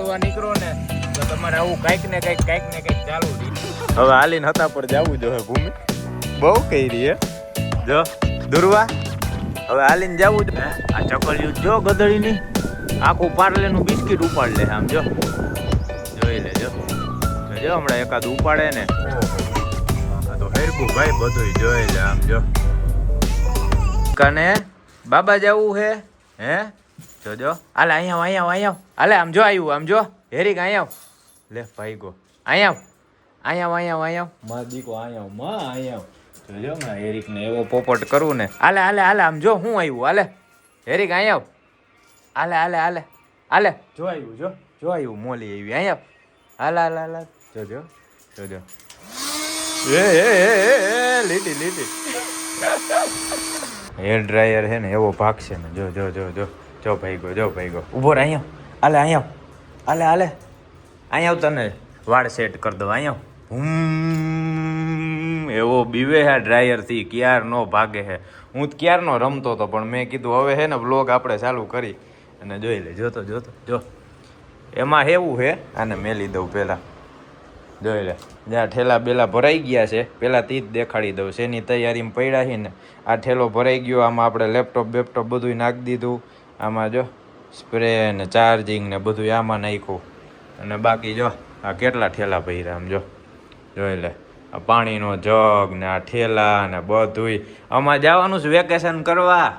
ઉપાડવા નીકળો ને તો તમારે આવું કંઈક ને કંઈક ચાલુ રહી. હવે હાલીને હતા પર જવું જોઈએ ભૂમિ બહુ કહી રહી હે જો દુર્વા હવે હાલીને જવું જોઈએ. આ ચકલિયું જો ગધડીની આખું પાર્લેનું બિસ્કિટ ઉપાડ લે આમ જો જોઈ લેજો જો હમણાં એકાદ ઉપાડે ને આ તો હેરકું ભાઈ બધું જોઈ લે આમ જો કને બાબા જવું હે હે જોજો હાલે અહીંયા હાલે આમ જો આવ્યું આમ જો હેરીક અહીંયા લે ભાઈ ગો અહીંયા માં દીકો અહીંયા જોજો મેં હેરીક ને એવો પોપટ કરું ને હાલે આમ જો હું આવ્યું હાલે હેરીક અહીંયા હાલે જો આવ્યું મોલી આવી અહીંયા હાલે જોજો એ લીટી હેર ડ્રાયર હે ને એવો ભાગશે ને જો ભાઈ ગો ઉભો રહે અહીંયા હાલે અહીંયા તને વાળ સેટ કરી દો અહીંયા એવો બીવે હે ડ્રાયર થી ક્યાર નો ભાગે હે. હું ક્યાર નો રમતો હતો પણ મેં કીધું હવે હે ને બ્લોગ આપણે ચાલુ કરી અને જોઈ લે જોતો જો એમાં હેવું હે આને મેલી દઉં પેલા જોઈ લે જ્યાં ઠેલા બેલા ભરાઈ ગયા છે પેલા તી જ દેખાડી દઉં શેની તૈયારીમાં પડ્યા છે ને આ ઠેલો ભરાઈ ગયો આમાં આપણે લેપટોપ બધું નાખી દીધું આમાં જો સ્પ્રે ને ચાર્જિંગ ને બધું આમાં નાખ્યું અને બાકી જો આ કેટલા ઠેલા ભર્યા આમ જોઈ લે આ પાણીનો જગ ને આ ઠેલા ને બધુંય આમાં જવાનું છે વેકેશન કરવા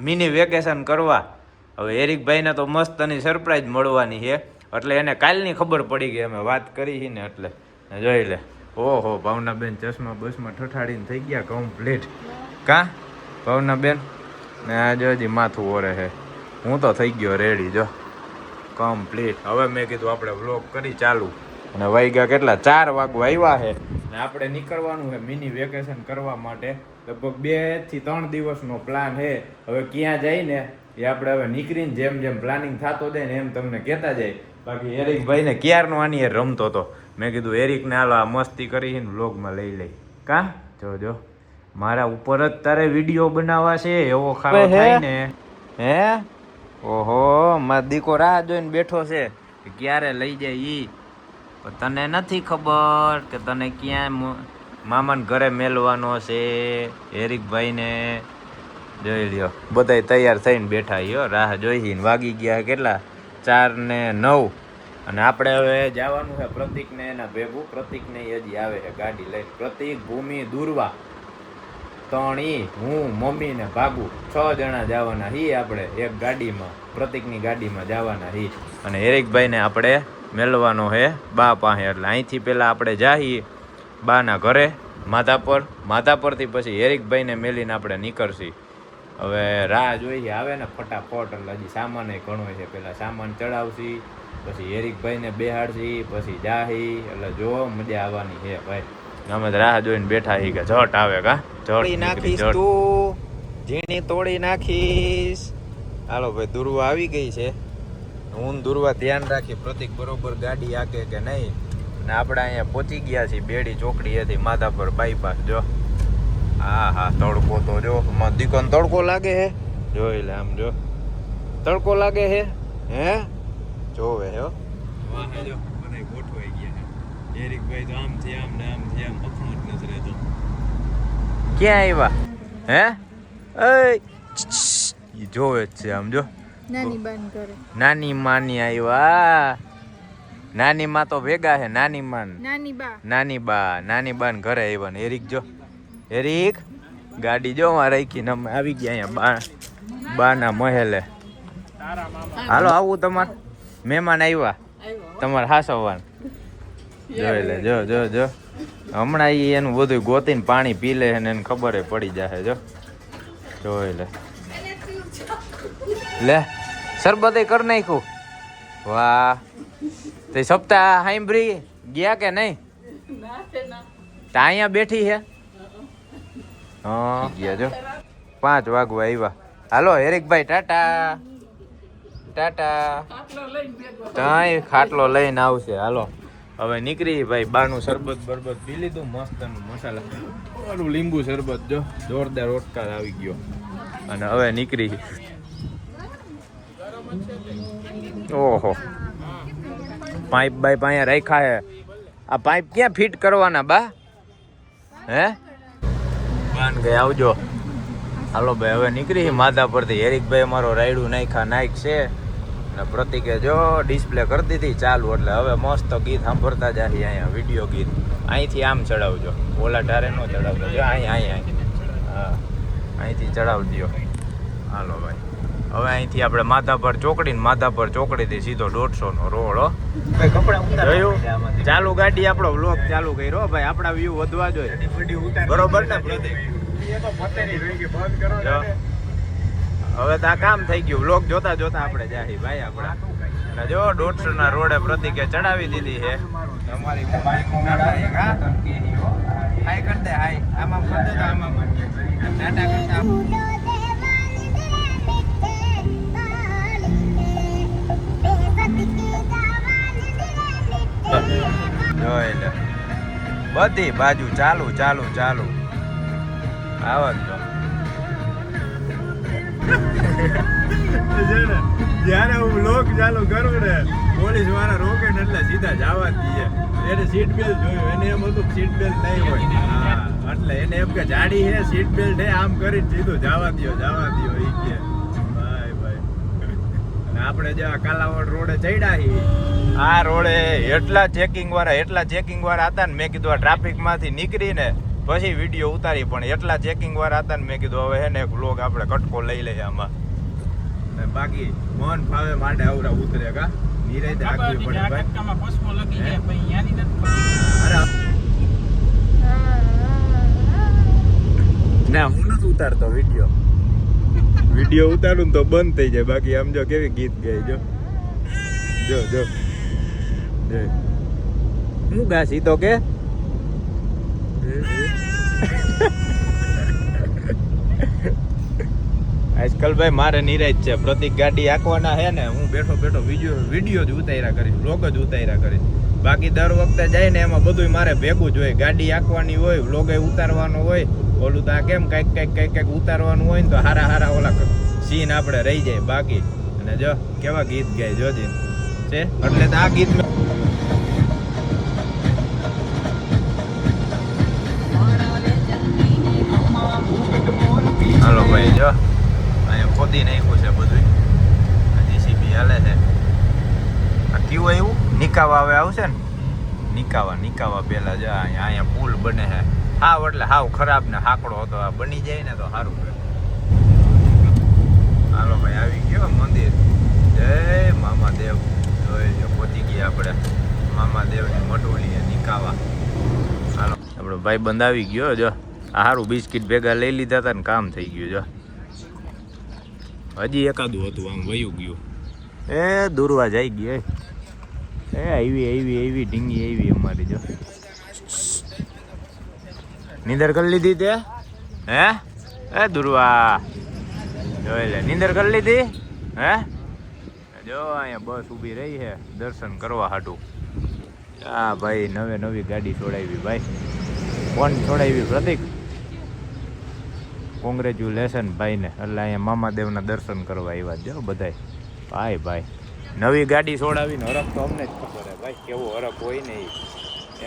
મિની વેકેશન કરવા. હવે એરિકભાઈને તો મસ્તની સરપ્રાઈઝ મળવાની છે એટલે એને કાલની ખબર પડી ગઈ અમે વાત કરી ને એટલે જોઈ લે ઓહો ભાવનાબેન ચશ્મા બસમાં ઠઠાડીને થઈ ગયા કમ્પ્લીટ ભાવનાબેન ને આજે હજી માથું ઓરે છે હું તો થઈ ગયો રેડી જો કમ્પ્લીટ. હવે મેં કીધું આપણે વ્લોગ કરી ચાલુ અને વાગ્યા કેટલા 4 વાગવા આવ્યા છે ને આપણે નીકળવાનું છે મિની વેકેશન કરવા માટે લગભગ 2 થી 3 દિવસનો પ્લાન છે. હવે ક્યાં જઈને એ આપણે હવે નીકળીને જેમ પ્લાનિંગ થતો જાય ને એમ તમને કહેતા જાય. બાકી એરિકભાઈ ને ક્યારનો આની યાર રમતો હતો મેં કીધું એરિકને હાલો આ મસ્તી કરીને વ્લોગમાં લઈ જો મારા ઉપર જ તારે વિડીયો બનાવવા છે એવો ખાવો થાય ને હે ઓહો મારો દીકો રાહ જોઈને બેઠો છે કે ક્યારે લઈ જાય ઈ પણ તને નથી ખબર કે તને ક્યાં મામાને ઘરે મેલવાનો છે એરિકભાઈને. જોઈ લ્યો બધાય તૈયાર થઈને બેઠા યો રાહ જોઈ વાગી ગયા કેટલા 4:09 અને આપણે હવે જવાનું છે પ્રતિકને એના ભેગું. પ્રતિકને હજી આવે છે ગાડી લઈને પ્રતિક ભૂમિ દુર્વા 3 હું મમ્મી ને ભાગુ 6 જણા જવાના હી આપણે એક ગાડીમાં પ્રતિકની ગાડીમાં જવાના હી અને એરિકભાઈને આપણે મેળવાનો છે બા પાસે એટલે અહીંથી પહેલાં આપણે જાહી બાના ઘરે માધાપરથી પછી એરિકભાઈને મેલીને આપણે નીકળશી. હવે રાહ જોઈએ આવે ને ફટાફટ એટલે હજી સામાન ઘણો છે પેલા સામાન ચડાવશી પછી એરિકભાઈને બેહાડશી પછી જાહી એટલે જો મજા આવવાની છે ભાઈ. અમે રાહ જોઈને બેઠા હી કે ઝટ આવે તોડી નાખીશ તું ઝીણી તોડી નાખીશ. હાલો ભાઈ દુર્વા આવી ગઈ છે હું દુર્વા ધ્યાન રાખી પ્રતિક બરોબર ગાડી આકે કે નહીં ને આપણે અહીંયા પહોંચી ગયા છીએ બેડી ચોકડી હતી માધાપર બાયપાસ જો હા તડકો તો જો દીકોને તડકો લાગે હે જોઈ લે આમ જો તડકો લાગે હે જોવે હે વાહે જો મને ગોઠવાઈ ગયા છે એરિકભાઈ તો આમથી આમ ને આમથી આમ અખણો જ નથી રહેતો. ક્યાં આવ્યા હે એ જોવે જ છે આમ જો નાની માની આવ્યા. નાની માં તો ભેગા છે નાની બા ઘરે આવ્યા ને એરિક ગાડી જો માં રાખીને અમે આવી ગયા અહીંયા બાના મહેલે. હાલો આવું તમારે મહેમાન આવ્યા તમારે હાસવવાન જોઈ લે જો હમણાં એનું બધું ગોતીને પાણી પી લે ને એને ખબર પડી જશે જોઈ લે શરબત કરી નાખ્યું વાહ. તે સપ્તાહ સાંભળી ગયા કે નહીં અહીંયા બેઠી છે ગયા જો 5 વાગવા આવ્યા. હાલો એરિકભાઈ ટાટા ત્યાં ખાટલો લઈને આવશે. હાલો હવે નીકળી ભાઈ બાનું શરબત બરબત પી લીધું મસ્તનું મસાલા લીંબુ શરબત જો જોરદાર ઓટકાર આવી ગયો અને હવે નીકળી ઓહો પાઇપ બાઈપ અહીંયા રાખ્યા હે. આ પાઇપ ક્યાં ફિટ કરવાના બા? હે બાન ગઈ આવજો. હાલો ભાઈ હવે નીકળી માધા પરથી. હેરિકભાઈ અમારો રાયડું નાઈક છે ને પ્રતિકે જો ડિસ્પ્લે કરી દીધી ચાલુ. એટલે હવે મસ્ત ગીત સાંભળતા જાય અહીંયા વિડીયો ગીત. અહીંથી આમ ચડાવજો, ઓલા ઢારે નો ચડાવજો. જો અહીં હા અહીંથી ચડાવજો. હાલો ભાઈ હવે અહીંથી આપણે માધાપર ચોકડીથી સીધો 150 નો રોડ. જોયું ચાલુ ગાડી આપણો વ્લોગ ચાલુ કર્યો ભાઈ. આપણા વ્યૂ વધવા જોઈએ બરોબર ને પ્રતિક? હવે તો આ કામ થઈ ગયું. વ્લોગ જોતા આપણે જાહી ભાઈ આપણા. અને જો 150 ના રોડે પ્રતિકે ચડાવી દીધી છે અમારી. હાય કર દે, હાય આમાં કર દે, આમાં ટાટા કરતા જોઈ લે બધી બાજુ ચાલુ આવત તો. જયારે હું વ્લોગ ચાલુ કરું ને પોલીસ વાળા રોકે ને એટલે સીધા જવા દઈએ. એને સીટ બેલ્ટ જોયું, એને એમ હતું સીટ બેલ્ટ નહીં હોય. હા એટલે એને એમ કે જાડી હે સીટ બેલ્ટ હે, આમ કરીને સીધું જવા દો ઈ કે ભાઈ. આપણે જે કાલાવડ રોડે ચડ્યા આ રોડે એટલા ચેકિંગ વાળા હતા ને મેં કીધું આ ટ્રાફિક માંથી નીકળીને પછી વિડીયો ઉતારી. પણ એટલા ચેકિંગ વાળા હતા ને મેં કીધું હવે હે ને એક વ્લોગ આપણે કટકો લઈ લઈએ આમાં. બાકી મન ફાવે માટે આવરા ઉતરે કા નિરાતે આગળ પડે ભાઈ. ના હું નથી ઉતારતો વિડીયો ઉતારું તો બંધ થઈ જાય. બાકી આમ જો કેવી ગીત ગાય જો હું ગાસી તો કે આજકાલ ભાઈ મારે નિરાજ છે. પ્રતિક ગાડી આંકવાના હે ને હું બેઠો વિડીયો જ ઉતાર્યા કરીશ, વ્લોગ જ ઉતાર્યા કરીશ. બાકી દર વખતે જાય ને એમાં બધું મારે ભેગું જ હોય. ગાડી આંકવાની હોય, વ્લોગ ઉતારવાનો હોય, ઓલું તો આ કેમ કઈક ઉતારવાનું હોય ને તો હારા ઓલા સીન આપણે રહી જાય બાકી. અને જો કેવા ગીત ગાય જોજી છે એટલે તો આ ગીત હાલો ભાઈ જો અહીંયા ખોદી નાખ્યું છે બધું. જીસીબી હાલે છે. આ કેવું એવું નિકાવા હવે આવશે ને નિકાવા પેલા જો અહીંયા પુલ બને છે. હાવ એટલે હાવ ખરાબ ને હાકડો હતો, આ બની જાય ને તો સારું. હાલો ભાઈ આવી ગયો મંદિર. જય મામાદેવ. જોઈ પહોંચી ગયા આપણે મામાદેવની મડોલી નિકાવા. હાલો આપણો ભાઈ બંધ આવી ગયો જો. આ સારું બિસ્કિટ ભેગા લઈ લીધા હતા ને કામ થઈ ગયું જો. હજી એકાદું હતું આમ વયું ગયું. એ દૂરવા જઈ ગઈ. એ આવી ઢીંગી આવી અમારી જો. નીંદર કરી લીધી તે હે? એ દુર્વા જોઈ લે નીંદર કરી લીધી હે? જો અહીંયા બસ ઊભી રહી છે દર્શન કરવા હાટું. હા ભાઈ નવી ગાડી છોડાવી ભાઈ. કોણ છોડાવી? પ્રતિક. કોંગ્રેચ્યુલેશન ભાઈને. એટલે અહીંયા મામાદેવના દર્શન કરવા આવ્યા જો બધાય ભાઈ. નવી ગાડી છોડાવીને હરખ તો અમને જ ખબર હે ભાઈ કેવો હરખ હોય ને.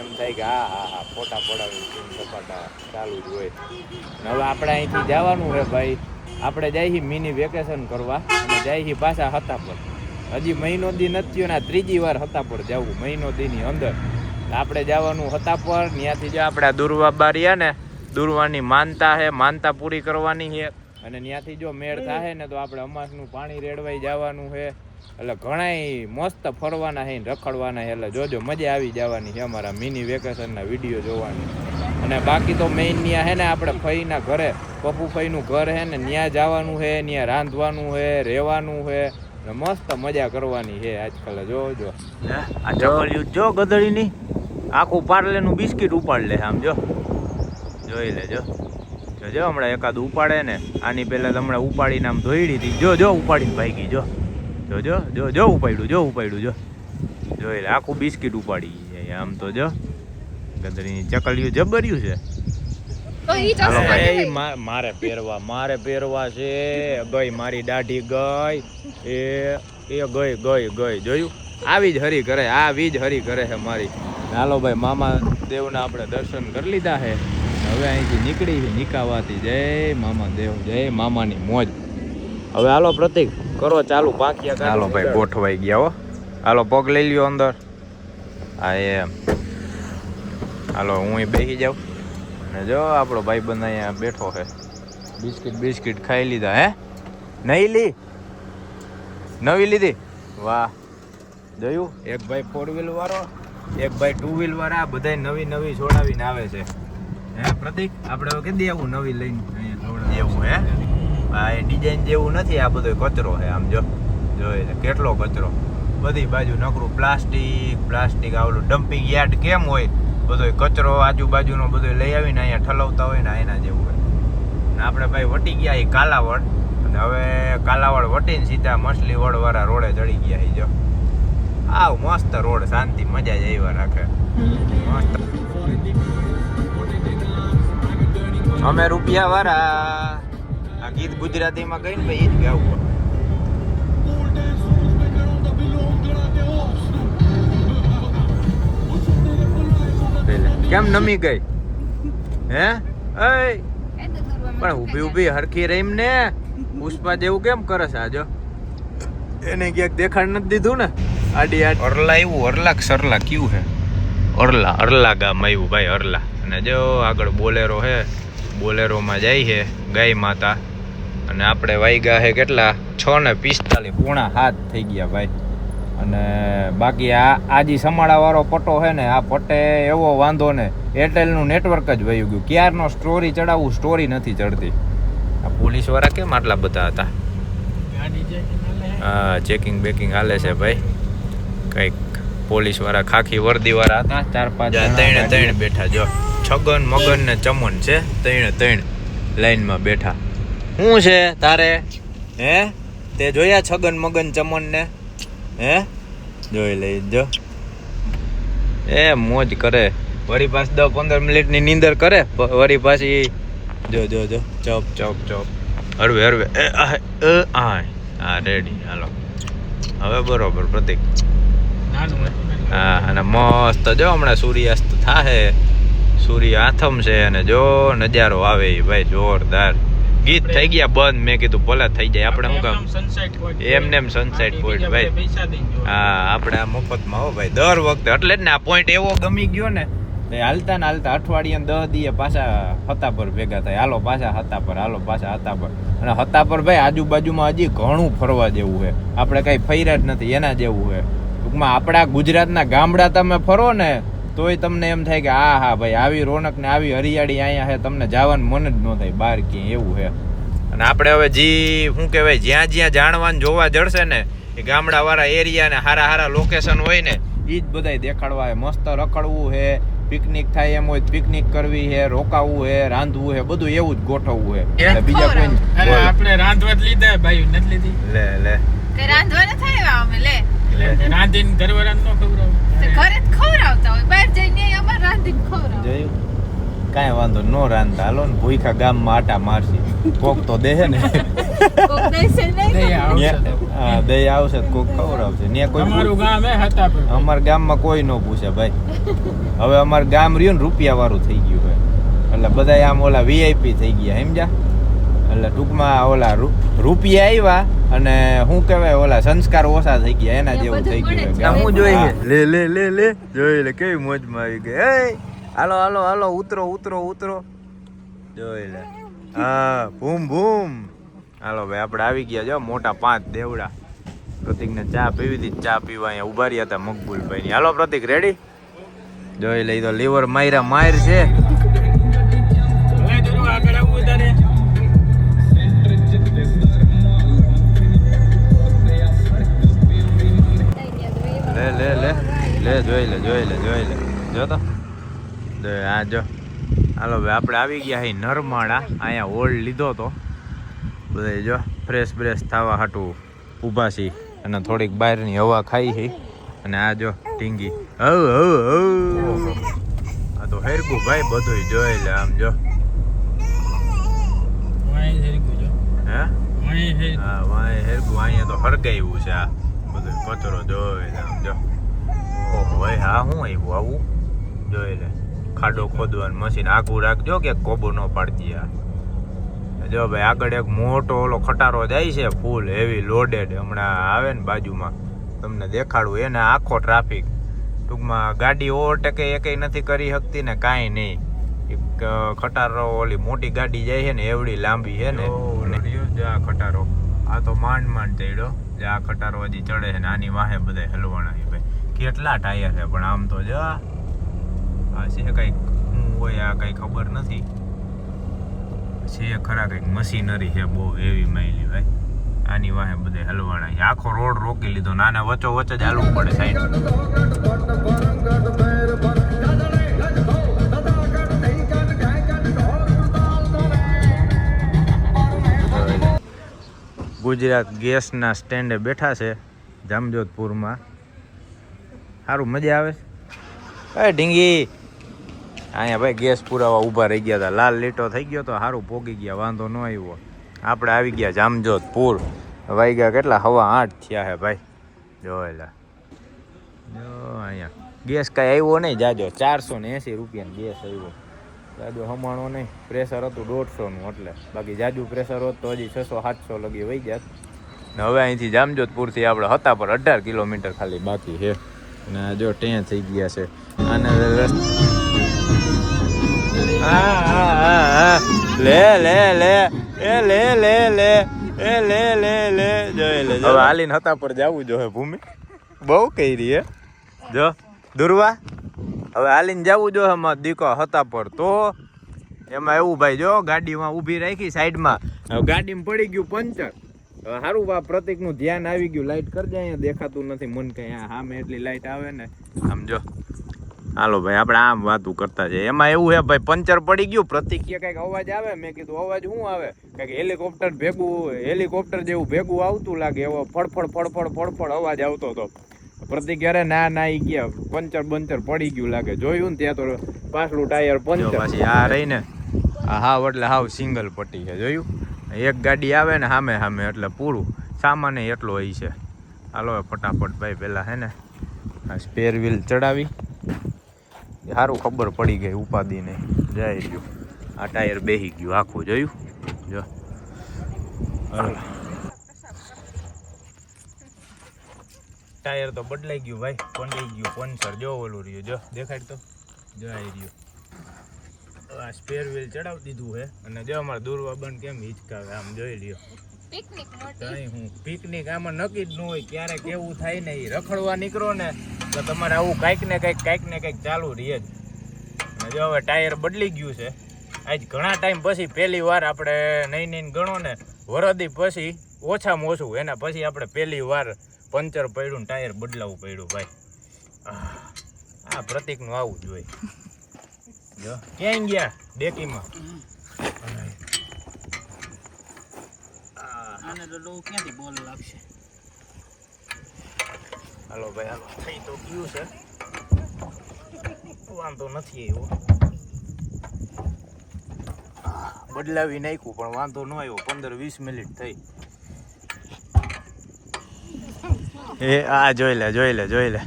એમ થાય કે હા ફોટા પડાવી સપાટા ચાલુ જ હોય. હવે આપણે અહીંથી જવાનું છે ભાઈ. આપણે જઈએ મિની વેકેશન કરવા અને જઈએ પાછા હતાપર. હજી મહિનો દી નથી થયો ને ત્રીજી વાર હતાપર જવું મહિનો દીની અંદર. આપણે જવાનું હતાપર. ત્યાંથી જો આપણે દુર્વા બારિયા ને દુર્વાની માનતા પૂરી કરવાની છે. અને ત્યાંથી જો મેળ થાય ને તો આપણે અમાસનું પાણી રેડવાઈ જવાનું છે. એટલે ઘણાય મસ્ત ફરવાના છે, રખડવાના છે. એટલે જોજો મજા આવી જવાની છે અમારા મિની વેકેશનના વિડીયો જોવાની. અને બાકી તો મેઇન ત્યાં છે ને આપણે ફઈના ઘરે પપ્પુ ફઈનું ઘર છે ને ત્યાં જવાનું છે. ત્યાં રાંધવાનું છે, રહેવાનું છે, મસ્ત મજા કરવાની છે આજકાલ. જોજો આ ચપલિયું જો ગધડીની આખું પાર્લેનું બિસ્કિટ ઉપાડ લે આમ જોઈ લેજો. જો હમણાં એકાદું ઉપાડે ને આની પહેલા હમણાં ઉપાડીને આમ ધોઈડી હતી. જો ઉપાડીને ભાગી જો ઉપાડ્યું જો જોઈ લે આખું બિસ્કિટ ઉપાડી જાય આમ તો જો. ગધડીની ચકલિયું જબર્યું છે. મારે પહેરવા છે. ગઈ મારી દાઢી ગઈ એ ગઈ જોયું આવી જ હરી કરે, આવી જ હરી કરે છે મારી. હાલો ભાઈ, મામા દેવના આપણે દર્શન કરી લીધા છે. હવે અહીંથી નીકળી નીકાવાથી. જય મામા દેવ, જય મામાની મોજ. હવે હાલો પ્રતિક કરો ચાલુ પાંખિયા. હાલો ભાઈ ગોઠવાઈ ગયા હો. હાલો પગ લઈ લ્યો અંદર. હા એમ. હાલો હું બેસી જાઉં. અને જો આપણો ભાઈ બંધ અહીંયા બેઠો છે. બિસ્કિટ ખાઈ લીધા હે? નહીં લી? નવી લીધી? વાહ. જોયું? એક ભાઈ 4 વ્હીલ વાળો, એક ભાઈ 2 વ્હીલ વાળા, બધા નવી છોડાવીને આવે છે. હે પ્રતિક, આપણે હવે કીધી આવું નવી લઈને એવું હે? આ ડિઝાઇન જેવું નથી, આ બધો કચરો છે. આમ જો જોઈ કેટલો કચરો, બધી બાજુ નકરું પ્લાસ્ટિક. આવલું ડમ્પિંગ યાર્ડ કેમ હોય, બધો કચરો આજુબાજુનો બધો લઈ આવીને અહીંયા ઠલવતા હોય ને એના જેવું હોય. ને આપણે ભાઈ વટી ગયા એ કાલાવડ, અને હવે કાલાવડ વટીને સીધા મછલી વડ વાળા રોડે ચડી ગયા. જો આવ મસ્ત રોડ, શાંતિ, મજા જ આવ્યા રાખે. મસ્ત. અમે રૂપિયા વાળા. આ ગીત ગુજરાતીમાં કઈ ને ભાઈ એ જ ગાવું. કેમ નમી ગઈ હે? પણ ઊભી હરખી રહીમ ને. પુષ્પા જેવું કેમ કરે છે? આજો એને ક્યાંક દેખાડ નથી દીધું ને. આડી અરલા આવ્યું, અરલા સરલા કયું છે? અરલા ગામ આવ્યું ભાઈ, અરલા. અને જો આગળ બોલેરો છે, બોલેરોમાં જાય છે ગાય માતા. અને આપણે વાગ્યા છે કેટલા? 6:45, 6:45 થઈ ગયા ભાઈ. અને બાકી આજી સમાળા વાળો પટ્ટો છે ને, આ પટ્ટે એવો વાંધો ને, એરટેલનું નેટવર્ક જ વયું ગયું. ક્યારનો સ્ટોરી ચડાવવું, સ્ટોરી નથી ચડતી. આ પોલીસ વાળા કેમ આટલા બધા હતા? હા, ચેકિંગ બેકિંગ હાલે છે ભાઈ. કંઈક પોલીસ વાળા ખાખી વર્દી વાળા હતા, 4-5 ત્રણ બેઠા. જો છગન મગન ને ચમન છે, ત્રણ લાઈનમાં બેઠા. શું છે તારે? હે તે જોયા છગન મગન ચમન ને? હે જોઈ લઈ જો. એ મોજ કરે. વળી પાછી 10-15 મિનિટની નીંદર કરે, વળી પાછી જો ચોપ હરવે હા રેડી. હાલો હવે બરોબર પ્રતિક. હા, અને મસ્ત જો હમણાં સૂર્યાસ્ત થાહે, સૂર્ય આથમ છે. અને જો નજારો આવે ભાઈ જોરદાર. ગીત થઈ ગયા બંધ, મેં કીધું ભલે થઈ જાય. આપણે શું કામ એમને એમ સનસાઇટ પોઈન્ટ ભાઈ. હા, આપણે આ મફતમાં હો ભાઈ દર વખતે. એટલે જ ને આ પોઈન્ટ એવો ગમી ગયો ને, હાલતા ને હાલતા અઠવાડિયા 10 દીએ પાછા હતા પર ભેગા થાય. હાલો પાછા હતા પર, હાલો પાછા હતા પર. અને હતા પર ભાઈ આજુબાજુમાં હજી ઘણું ફરવા જેવું છે. આપણે કઈ ફર્યા જ નથી એના જેવું છે. ટૂંકમાં આપણા ગુજરાતના ગામડા તમે ફરો ને તોય તમને એમ થાય કે હા ભાઈ આવી રોનક ને આવી હરિયાળી અહીંયા છે, તમને જવાનું મન જ ન થાય બહાર ક્યાંય, એવું છે. અને આપણે હવે શું કહેવાય, જ્યાં જાણવાનું જોવા જડશે ને એ ગામડા વાળા એરિયા ને હારા લોકેશન હોય ને એ જ બધા દેખાડવા છે. મસ્ત રખડવું છે, પિકનિક થાય એમ હોય પિકનિક કરવી છે, રોકાવું છે, રાંધવું છે, બધું એવું જ ગોઠવવું છે. બીજા કોઈ આપણે રાંધવા જ લીધા ભાઈ, નથી લીધી. લે કે રાંધવા ન થાય અમે લે રાંધીને ઘરવાળાને ન ખવડાવ. ઘરે જ ખવડાવતા હોય, બહાર જઈને અમાર રાંધીને ખવડાવ. જોયું? કાંઈ વાંધો નો રાંધતા. હાલો ને ભૂખા ગામમાં આટા મારસી, કોક તો દેહે ને. કોક દેશે નહીં. હા, દહીં આવશે કોક ખવડાવશે. ને કોઈ અમારું ગામ હે હતા પર. અમારા ગામમાં કોઈ ન પૂછે ભાઈ. હવે અમારું ગામ રહ્યું ને રૂપિયા વાળું થઈ ગયું છે, એટલે બધા આમ ઓલા વીઆઈપી થઈ ગયા, સમજ્યા? એટલે ટૂંકમાં ઓલા રૂપિયા આવ્યા અને શું કહેવાય ઓલા સંસ્કાર ઓછા થઈ ગયા, એના જેવું થઈ ગયું. હું જોઈએ લે જોઈ લે કેવી મોજમાં આવી ગઈ. હાલો ઉતરો જોઈ લે. હા ભૂમ. હાલો ભાઈ આપણે આવી ગયા. જો મોટા 5 દેવડા. પ્રતિકને ચા પીવી હતી, ચા પીવા અહીંયા ઉભા રહ્યા હતા મકબૂલભાઈ ની. હાલો પ્રતિક રેડી? જોઈ લઈ તો લીવર માર છે. આગળ આવવું તારે. લે જોઈ લે જો તો આ જો. હાલો ભાઈ આપણે આવી ગયા હી નરમાળા. અહીંયા હોલ્ડ લીધો તો બધા જો ફ્રેશ થવા હાટું ઊભા છી અને થોડીક બહારની હવા ખાઈ છે. અને આ જો ટીંગી આ તો હેરગું ભાઈ બધું જોઈ લે. આમ જો હે હા વાય હેરગું અહીંયા તો હરગાયું છે. આ બધો કચરો જોઈ લે આમ જો. ઓહો ભાઈ હા શું આવ્યું આવું જોઈ લે. ખાડો ખોદવાનું મશીન આગું રાખજો કે કોબો ન પાડતી આ. જો ભાઈ આગળ એક મોટો ઓલો ખટારો જાય છે ફૂલ હેવી લોડેડ હમણાં આવે ને બાજુમાં તમને દેખાડું એને આખો ટ્રાફિક ટૂંકમાં ગાડી ઓવરટેકે એકેય નથી કરી શકતી ને કાંઈ નહીં. એક ખટારો ઓલી મોટી ગાડી જાય છે ને એવડી લાંબી છે ને આ ખટારો આ તો માંડ ચડ્યો જે આ ખટારો હજી ચડે છે ને આની વાહે બધા હલવાના છે ભાઈ. કેટલા ટાયર છે પણ આમ તો જો આ છે કંઈક શું હોય આ કંઈ ખબર નથી છે ખરા કંઈક મશીનરી છે બહુ એવી માયલી ભાઈ. આની વાહે બધે હલવાના છે. આખો રોડ રોકી લીધો નાના વચ્ચો વચ્ચે જ હાલવું પડે સાઈડ. ગુજરાત ગેસના સ્ટેન્ડે બેઠા છે જામજોધપુરમાં. સારું મજા આવે છે. એ ઢીંગી અહીંયા ભાઈ ગેસ પુરાવા ઊભા રહી ગયા હતા. લાલ લીટો થઈ ગયો તો સારું પોગી ગયા વાંધો ન આવ્યો. આપણે આવી ગયા જામજોધપુર. વાગ્યા કેટલા 8:15 થયા છે ભાઈ. જોયેલા જો અહીંયા ગેસ કાંઈ આવ્યો નહીં જાજો. 480 રૂપિયાનો ગેસ આવ્યો. જાજો હમાણો નહીં. પ્રેશર હતું 150નું એટલે બાકી જાજુ પ્રેશર હોત તો હજી 600-700 લગી વહી જાત. ને હવે અહીંથી જામજોધપુરથી આપણે હતા પર 18 કિલોમીટર ખાલી બાકી છે. ને જો ટેં થઈ ગયા છે આને લે લે લે એ લે લે લે એ લે લે લે જોઈ લે. હવે હાલીને હતા પર જવું જોઈએ ભૂમિ બહુ કહી રહી હે જો દુર્વા. હવે હાલીને જવું જોઈએ અમારા દીકો હતા પર તો એમાં એવું ભાઈ જો ગાડીમાં ઊભી રાખી સાઈડમાં. હવે ગાડીમાં પડી ગયું પંચર. સારું બા પ્રતિકનું ધ્યાન આવી ગયું. લાઈટ કરજે અહીંયા દેખાતું નથી મન કઈ. સામે એટલી લાઈટ આવે ને આમ જો. હાલો ભાઈ આપણે આમ વાતું કરતા છે. એમાં એવું હે ભાઈ પંચર પડી ગયું. પ્રતિક કે કંઈક અવાજ આવે. મેં કીધું અવાજ શું આવે કંઈક હેલિકોપ્ટર ભેગું હેલિકોપ્ટર જેવું ભેગું આવતું લાગે. એવો ફડફડ ફડફડ ફડફડ અવાજ આવતો હતો. પ્રતિક અરે ના ના ઈ ગયા પંચર બંચર પડી ગયું લાગે. જોયું ને ત્યાં તો પાછલું ટાયર પંચર. પછી આ રહી ને આ હાવ એટલે હાવ સિંગલ પટ્ટી છે જોયું. એક ગાડી આવે ને સામે સામે એટલે પૂરું સામાન એટલો હોય છે. હાલો ફટાફટ ભાઈ પહેલાં હે ને આ સ્પેર વ્હીલ ચડાવી સારું ખબર પડી ગઈ ઉપાધિ નહીં જાય ગયું. આ ટાયર બેસી ગયું આખું જોયું જો. ટાયર તો બદલાઈ ગયું ભાઈ. પંડી ગયું પંચર જો ઓલું રહ્યું જો દેખાડ તો જાય રહ્યું. આ સ્પેર વ્હીલ ચડાવી દીધું છે અને જો અમારે દૂરવા બંધ કેમ હિચકાવે આમ જોઈ લ્યો. હું પિકનિક આમાં નક્કી જ ન હોય ક્યારે કેવું થાય ને. એ રખડવા નીકળો ને તો તમારે આવું કાંઈક ને કંઈક ચાલુ રહે જ. અને જો હવે ટાયર બદલી ગયું છે. આજ ઘણા ટાઈમ પછી પહેલી વાર આપણે નહીં ગણો ને વરદી પછી ઓછામાં ઓછું એના પછી આપણે પહેલી વાર પંચર પડ્યું ટાયર બદલાવવું પડ્યું ભાઈ. આ પ્રતિકનું આવું જ હોય. જો ક્યાં ગયા ડેકીમાં. આને તો લોક ક્યાંથી બોલ લાગશે. હાલો ભાઈ હાલો થઈ તો ગયું છે વાંધો નથી આવ્યો. બદલાવી નાખ્યું પણ વાંધો ન આવ્યો. 15-20 મિનિટ થઈ. એ આ જોઈ લે.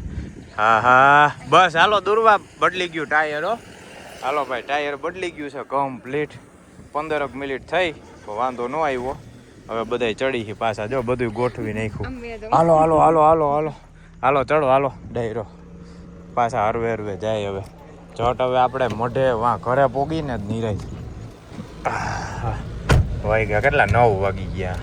હા બસ હાલો દુર્વા બદલી ગયું ટાયર હો. હાલો ભાઈ ટાયર બદલી ગયું છે કમ્પ્લીટ. 15 મિનિટ થઈ તો વાંધો ન આવ્યો. હવે બધા ચડી છે પાછા જો બધું ગોઠવી નાખ્યું. હાલો ચડો હાલો ડાયરો પાછા હરવે જાય. હવે ચટ હવે આપણે મોઢે વાં ઘરે પોગીને જ નિરાય. વાગ્યા કેટલા 9 વાગી ગયા.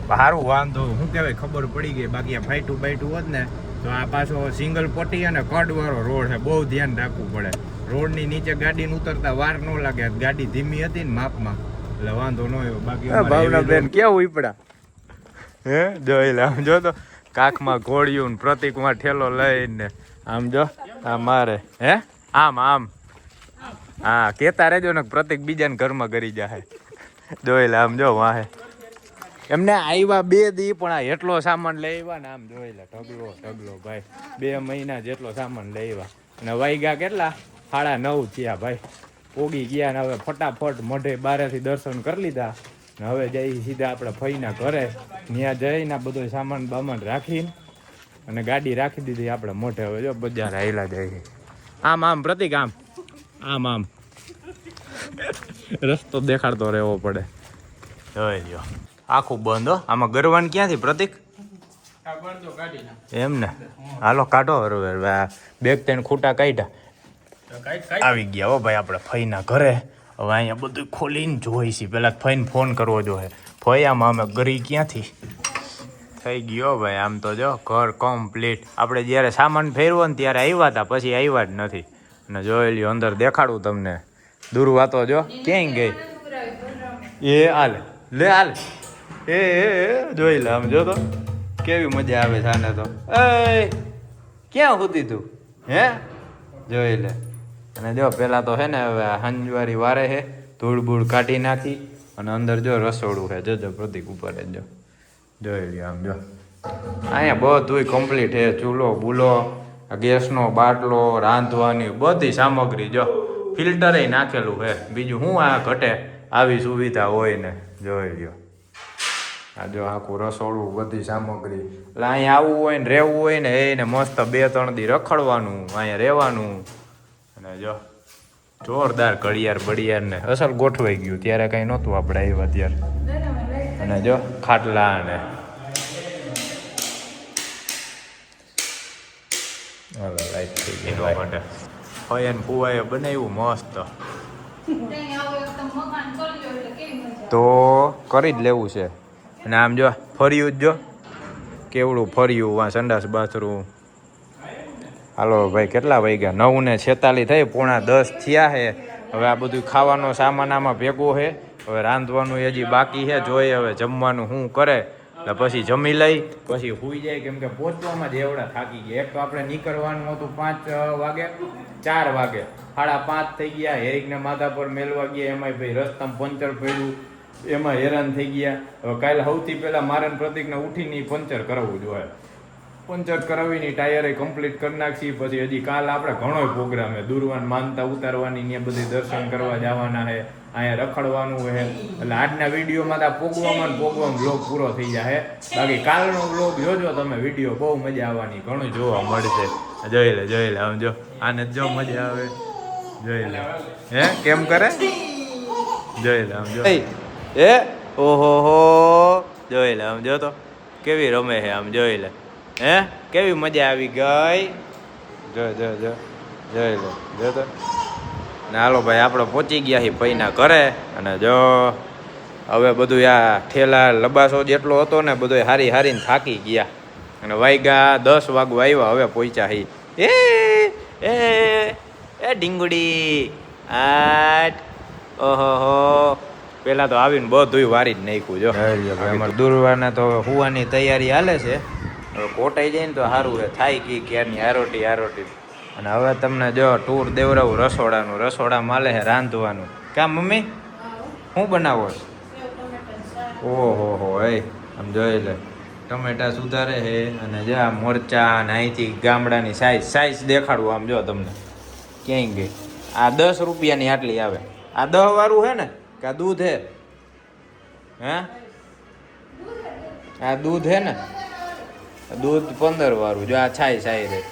સારું વાંધો શું કહેવાય ખબર પડી ગઈ. બાકી આ ફાઈટું હોત ને તો આ પાછો સિંગલ પટ્ટી અને કડવાળો રોડ છે. બહુ ધ્યાન રાખવું પડે. રોડની નીચે ગાડીને ઉતરતા વાર ન લાગે. ગાડી ધીમી હતી ને માપમાં એટલે વાંધો ન આવ્યો. બાકી ભાવનાબેન કેવું ઉપડા હે જોઈ લે આમ જો તો કાખમાં ઘોડિયું પ્રતિકમાં ઠેલો લઈને આમ જો આ મારે હે આમ હા કેતા રહેજો ને પ્રતિક બીજાને ઘરમાં કરી જાય. જોઈ લે આમ જો વાહે એમને આવ્યા 2 દી પણ આ એટલો સામાન લઈ આવ્યા ને આમ જોઈ લે ઢગલો ભાઈ. 2 મહિના જેટલો સામાન લઈ આવ્યા અને વાગ્યા કેટલા 9:30 થયા ભાઈ. પોગી ગયા ને હવે ફટાફટ મોઢે બારેથી દર્શન કરી લીધા ને હવે જઈ સીધા આપણે ફઈના ઘરે. ત્યાં જઈને બધો સામાન બામાન રાખીને અને ગાડી રાખી દીધી આપણે મોઢે. હવે જો બજાર આવેલા જાય. આમ પ્રતિક આમ રસ્તો દેખાડતો રહેવો પડે. જોઈ લ્યો આખું બંધ હો. આમાં ગરવાન ક્યાંથી પ્રતિક? એમ ને હાલો કાઢો. બરોબર બેગ ત્રણ ખૂટા કાઢ્યા. આવી ગયા હો ભાઈ આપણે ફઈના ઘરે. હવે અહીંયા બધું ખોલીને જોઈશી. પેલા ફઈને ફોન કરવો જોઈએ. ફઈ આમાં અમે ગરી ક્યાંથી થઈ ગયો ભાઈ. આમ તો જો ઘર કમ્પ્લીટ. આપણે જ્યારે સામાન ફેરવો ને ત્યારે આવ્યા હતા, પછી આવ્યા જ નથી. અને જોઈ લ્યો અંદર દેખાડું તમને. દુર્વાતો જો ક્યાંય ગઈ. એ હાલે લે હાલે. એ જોઈ લે આમ જો તો કેવી મજા આવે છે આને તો. એ ક્યાં સુધી તું હે જોઈ લે. અને જો પેલા તો હે ને હવે હંજવારી વારે હે ધૂળ બૂળ કાઢી નાખી. અને અંદર જો રસોડું છે. જોજો પ્રતિક ઉપર જ જો જોઈ લ્યો આમ જો. અહીંયા બધું કમ્પ્લીટ છે. ચૂલો બુલો, ગેસનો બાટલો, રાંધવાની બધી સામગ્રી જો. ફિલ્ટરે નાખેલું છે. બીજું શું આ ઘટે આવી સુવિધા હોય ને. જોઈ લ્યો આ જો આખું રસોડું બધી સામગ્રી. એટલે અહીંયા આવવું હોય ને રહેવું હોય ને એને મસ્ત 2-3 દી રખડવાનું, અહીંયા રહેવાનું. અને જો જોરદાર ઘડિયાળ બડિયાળ ને અસલ ગોઠવાઈ ગયું. ત્યારે કંઈ નહોતું આપણે આવ્યા ત્યારે. અને જો ખાટલા ને લાઈટ થઈ ગઈ માટે હોય ને ફુવાએ બનાવ્યું મસ્ત. તો કરી જ લેવું છે. અને આમ જો ફર્યું જ જો કેવડું ફર્યું. વાં સંડાસ બાથરૂમ. હાલો ભાઈ કેટલા વાગ્યા? 9:46 થઈ. 9:45 થયા છે. હવે આ બધું ખાવાનો સામાન આમાં ભેગો છે. હવે રાંધવાનું હજી બાકી છે. જોઈએ હવે જમવાનું શું કરે. એટલે પછી જમી લઈ પછી સૂઈ જાય. કેમ કે પહોંચવામાં જ એવડા થાકી ગયા. એક તો આપણે નીકળવાનું હતું 5 વાગે, 4 વાગે 5:30 થઈ ગયા. હેરિકને માથા પર મેલવા ગયા. એમાંય ભાઈ રસ્તામાં પંચર પડ્યું. એમાં હેરાન થઈ ગયા. હવે કાલે સૌથી પહેલાં મારે પ્રતિકને ઉઠીને પંચર કરાવવું જોઈએ. પંચર કરાવીને ટાયરે કમ્પ્લીટ કરી નાખી. પછી હજી કાલ આપણે ઘણો પ્રોગ્રામ છે. દુર્વાન માનતા ઉતારવાની ને બધી દર્શન કરવા જવાના છે. અહીંયા રખડવાનું છે. એટલે આજના વિડીયોમાં તો પોગવામાં બ્લોગ પૂરો થઈ જાય. બાકી કાલનો બ્લોગ જોજો તમે. વિડીયો બહુ મજા આવવાની. ઘણું જોવા મળશે. જોઈ લે આમ જો. આને જો મજા આવે. જોઈ લે હે કેમ કરે. જોઈ લે આમ જો. એ ઓહો હો જોઈ લે આમ જો તો કેવી રમે છે. આમ જોઈ લે હે કેવી મજા આવી ગઈ. જોઈ લે જો તો. ને હાલો ભાઈ આપણે પહોંચી ગયા છીએ પૈના ઘરે. અને જો હવે બધું આ ઠેલા લબાસો જેટલો હતો ને બધું હારીને થાકી ગયા. અને વાગ્યા 10 વાગવા આવ્યા. હવે પહોંચ્યા હી. એ ઢીંગુડી આટ ઓહો હો. પેલા તો આવીને બધું વારી જ નાખ્યું જો. અમારે દુર્વાને તો હુવાની તૈયારી હાલે છે. હવે કોટાઈ જાય ને તો સારું છે. થાય કી ક્યારની આરોટી. અને હવે તમને જો ટૂર દેવરાવું રસોડાનું. રસોડા માલે છે રાંધવાનું. ક્યાં મમ્મી શું બનાવો છો? ઓહો હો એ આમ જોઈ લે. ટમેટા સુધારે છે. અને જો આ મરચાં ને અહીંથી ગામડાની સાઈઝ દેખાડું. આમ જો તમને ક્યાંય ગઈ. આ 10 રૂપિયાની આટલી આવે. આ 10 વાળું છે ને કે આ દૂધ હે? આ દૂધ હે ને? દૂધ 15 વાળું. જો આ છાઈસ આવી રહી.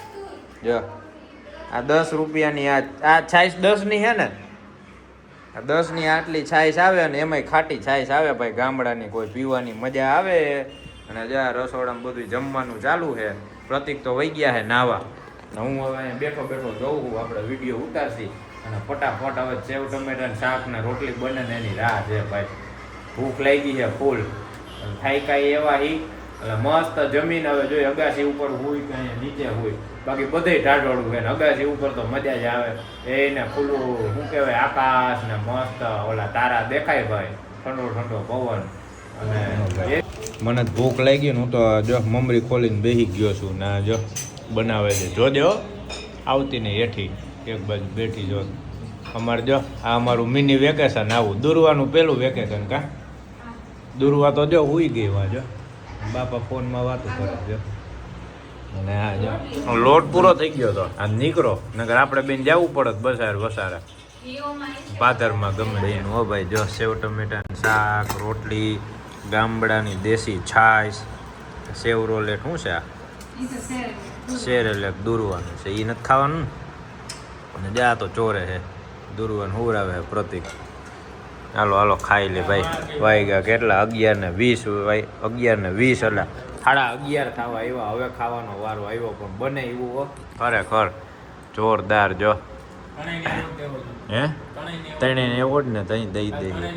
જો આ 10 રૂપિયાની. આ છાઈસ 10ની હે ને? આ 10ની આટલી છાઈસ આવે. અને એમાંય ખાટી છાઈસ આવે ભાઈ. ગામડાની કોઈ પીવાની મજા આવે. અને જો આ રસોડામાં બધું જમવાનું ચાલુ છે. પ્રતિક તો વહી ગયા છે નાવા. હું હવે અહીંયા બેઠો જોઉં છું. આપણે વિડીયો ઉતારશી. અને ફટાફટ હવે સેવ ટમેટાનું શાક ને રોટલી બને ને એની રાહ છે ભાઈ. ભૂખ લાગી છે ફૂલ. થાય કાંઈ એવા એટલે મસ્ત જમીન. હવે જોઈએ અગાસી ઉપર હોય કે અહીંયા નીચે હોય. બાકી બધે ઢાઢોળું છે. અગાસી ઉપર તો મજા જ આવે. એને ખુલ્લું શું કહેવાય આકાશ ને મસ્ત ઓલા તારા દેખાય ભાઈ. ઠંડો પવન. અને મને ભૂખ લાગી ને હું તો જો મમરી ખોલીને બેસી ગયો છું. ના જો બનાવે છે. જોજો આવતી ને હેઠી એક બાજુ બેઠી જો. અમારે જો આ અમારું મિની વેકેશન આવું. દુર્વાનું પેલું વેકેશન કા. દુર્વા તો જો હુઈ ગઈ વા જો. બાપા ફોનમાં વાતો કરે જો. અને આ જો લોટ પૂરો થઈ ગયો તો આ નીકળો. નકર આપણે બેન જવું પડત વસારે. પાદરમાં ગમે એનું હો ભાઈ. જો સેવ ટમેટાનું શાક, રોટલી, ગામડાની દેશી છાશ, સેવ રોલેટ. શું છે આ? શેર એટલે દુરવાનું છે. એ નથી ખાવાનું અને જા તો ચોરે છે દુરવાનું હુરાવે છે પ્રતિક. હાલો હાલો ખાઈ લે ભાઈ. વાગ્યા કેટલા? 11:20. 11:20 એટલે 11:30 થવા આવ્યા. હવે ખાવાનો વારો આવ્યો પણ બને એવું હો ખરેખર જોરદાર. જો હે તણે એવો જ ને તઈ દઈ દઈએ.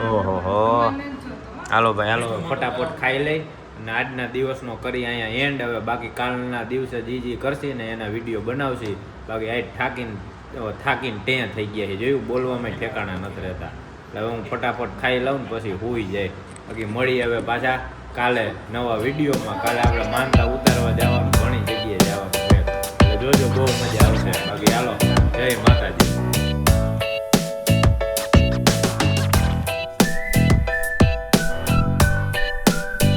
ઓહો હો. હાલો ભાઈ હાલો ફટાફટ ખાઈ લઈ અને આજના દિવસનો કરી અહીંયા એન્ડ. હવે બાકી કાલના દિવસે જે કરશે ને એના વિડીયો બનાવશે. બાકી આજ થાકીને ટેં થઈ ગયા છે. જોયું બોલવામાં ઠેકાણા નથી રહેતા. એટલે હવે હું ફટાફટ ખાઈ લઉં ને પછી હુઈ જાય. બાકી મળી હવે પાછા કાલે નવા વિડીયોમાં. કાલે આપણે માનતા ઉતારવા જવાનું, ઘણી જગ્યાએ જવાનું છે. એટલે જોજો બહુ મજા આવશે. બાકી હાલો જય માતાજી.